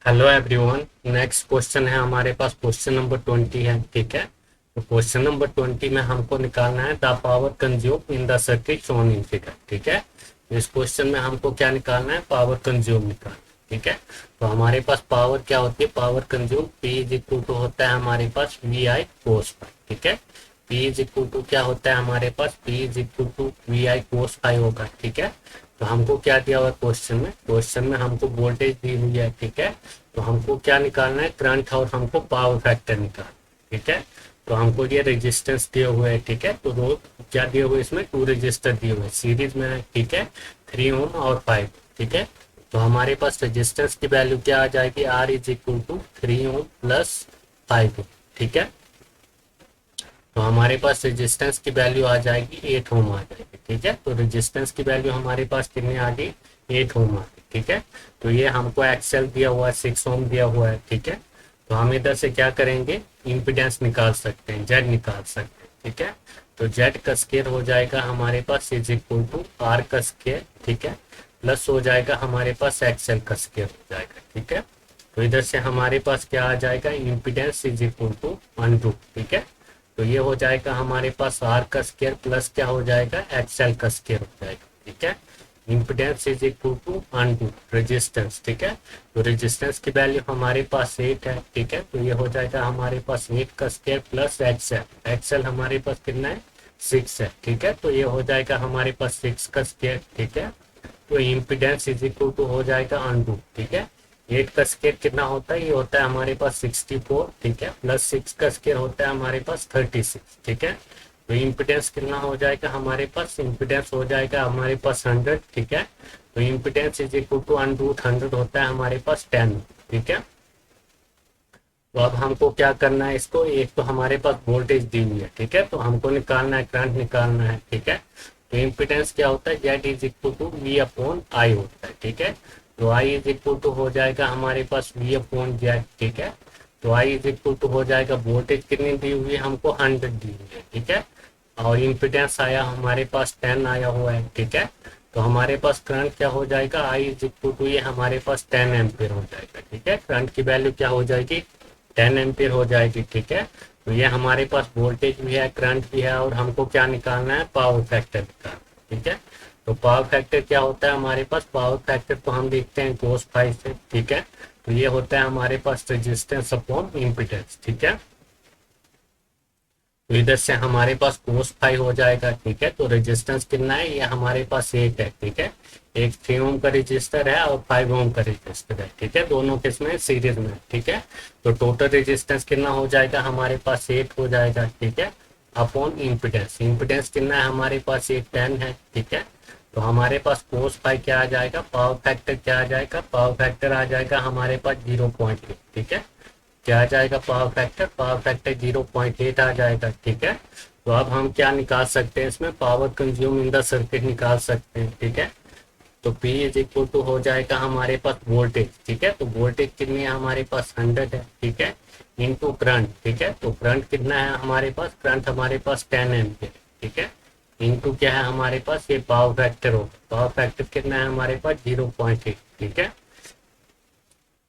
Hello everyone. Next question है हमारे पास, question number 20 है। ठीक है, तो क्वेश्चन नंबर 20 में हमको निकालना है the power consume in the circuit shown in figure. ठीक है, इस क्वेश्चन में हमको क्या निकालना है, पावर कंज्यूम निकालना है। ठीक है, तो हमारे पास पावर क्या होती है, power consume P is equal to होता है हमारे पास वी आई कोस फाई। ठीक है, P इज इक्वल टू क्या होता है हमारे पास, P is equal to V I cos phi होगा। ठीक है, तो हमको क्या दिया हुआ है क्वेश्चन में, क्वेश्चन में हमको वोल्टेज दी हुई है। ठीक है, तो हमको क्या निकालना है, करंट और हमको पावर फैक्टर निकालना। ठीक है, तो हमको ये रेजिस्टेंस दिए हुए है। ठीक है, तो दो क्या दिए हुए, इसमें टू रेजिस्टर दिए हुए सीरीज में है। ठीक है, 3 ओम और 5। ठीक है, तो हमारे पास रेजिस्टेंस की वैल्यू क्या आ जाएगी, R is equal to 3 ohm plus 5 ohm. ठीक है, तो हमारे पास रेजिस्टेंस की वैल्यू आ जाएगी 8 ओम आ जाएगी। ठीक है, तो रेजिस्टेंस की वैल्यू हमारे पास कितनी आ गई, 8 ओम आ गई। ठीक है, तो ये हमको एक्सएल दिया हुआ है, 6 ओम दिया हुआ है। ठीक है, तो हम इधर से क्या करेंगे, इम्पीडेंस निकाल सकते हैं, जेड निकाल सकते हैं। ठीक है, तो जेड का स्केयर हो जाएगा हमारे पास इज इक्वल टू आर का स्केयर। ठीक है, प्लस हो जाएगा हमारे पास एक्सएल का स्केयर हो जाएगा। ठीक है, तो इधर से हमारे पास क्या आ जाएगा, इम्पीडेंस इज इक्वल टू √। ठीक है, तो ये हो जाएगा हमारे पास आर का स्केयर प्लस क्या हो जाएगा, एक्सएल का स्केयर हो जाएगा। ठीक है, impedance is equal to resistance. ठीक है, तो रेजिस्टेंस की वैल्यू हमारे पास 8 है। ठीक है, तो ये हो जाएगा हमारे पास 8 का स्केयर प्लस एक्सएल, एक्सएल हमारे पास कितना है, 6 है। ठीक है, तो ये हो जाएगा हमारे पास 6 का स्केयर। ठीक है, तो इम्पीडेंस इज इक्वल टू हो जाएगा √। ठीक है, 8 का स्केयर कितना होता है, ये होता है हमारे पास 64। ठीक है, प्लस 6 का स्केयर होता है हमारे पास 36। ठीक है, तो इम्पीडेंस कितना हो जाएगा हमारे पास, इम्पीडेंस हो जाएगा हमारे पास 100। ठीक है, तो इम्पीडेंस इज इक्वल टू √100 होता है हमारे पास 10। ठीक है, तो अब हमको क्या करना है, इसको एक तो हमारे पास वोल्टेज दी हुई है। ठीक है, तो हमको निकालना है, करंट निकालना है। ठीक है, तो इम्पीडेंस क्या होता है, Z is equal to V upon I होता है। ठीक है, तो आई इज इक्वल टू हो जाएगा हमारे पास वी अपॉन जेड। ठीक है, तो आई इज इक्वल टू हो जाएगा, वोल्टेज कितनी दी हुई है हमको, 100 दी हुई है। ठीक है, और इम्पीडेंस आया हमारे पास 10 आया हुआ है। ठीक है, तो हमारे पास करंट क्या हो जाएगा, आई इज इक्वल टू ये हमारे पास 10 एम्पियर हो जाएगा। ठीक है, करंट की वैल्यू क्या हो जाएगी, 10 एम्पियर हो जाएगी। ठीक है, तो ये हमारे पास वोल्टेज भी है, करंट भी है, और हमको क्या निकालना है, पावर फैक्टर निकालना है। ठीक है, तो पावर फैक्टर क्या होता है हमारे पास, पावर फैक्टर तो हम देखते हैं कोस फाई से। ठीक है, तो ये होता है हमारे पास रेजिस्टेंस अपॉन इम्पीडेंस। ठीक है, तो इधर से हमारे पास कोस फाई हो जाएगा। ठीक है, तो रेजिस्टेंस कितना है, ये हमारे पास 8 है। ठीक है, एक 3 ओम का रजिस्टर है और 5 ओम का रजिस्टर है। ठीक है, दोनों किसमें, सीरीज में। ठीक है, तो टोटल रेजिस्टेंस कितना हो जाएगा हमारे पास, 8 हो जाएगा। ठीक है, अपॉन इम्पीडेंस, इम्पीडेंस कितना है हमारे पास, ये 10 है। ठीक है, तो हमारे पास कोस फाई क्या आ जाएगा, पावर फैक्टर क्या आ जाएगा, पावर फैक्टर आ जाएगा हमारे पास 0.8। ठीक है, क्या आ जाएगा पावर फैक्टर, पावर फैक्टर 0.8 आ जाएगा। ठीक है, तो अब हम क्या निकाल सकते हैं, इसमें power consume in the circuit निकाल सकते हैं। ठीक है, तो P इज इक्वल टू हो जाएगा हमारे पास वोल्टेज। ठीक है, तो वोल्टेज कितनी है हमारे पास, 100 है। ठीक है, इनटू करंट। ठीक है, तो करंट कितना है हमारे पास, करंट हमारे पास 10 एम्पियर। ठीक है, इनटू क्या है हमारे पास, ये पावर फैक्टर हो, पावर फैक्टर कितना है हमारे पास, 0.8। ठीक है,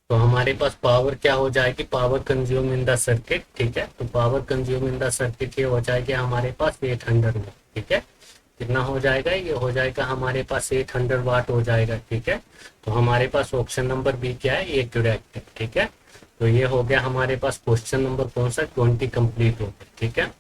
तो हमारे पास पावर क्या हो जाएगी, power consume in the circuit. ठीक है, तो power consume in the circuit ये हो जाएगी हमारे पास 800 वाट। ठीक है, कितना हो जाएगा, ये हो जाएगा हमारे पास 800 वाट हो जाएगा। ठीक है, तो हमारे पास ऑप्शन नंबर बी क्या है, ये करेक्ट है। ठीक है, तो ये हो गया हमारे पास क्वेश्चन नंबर कौन सा, 20 कंप्लीट हो गया। ठीक है।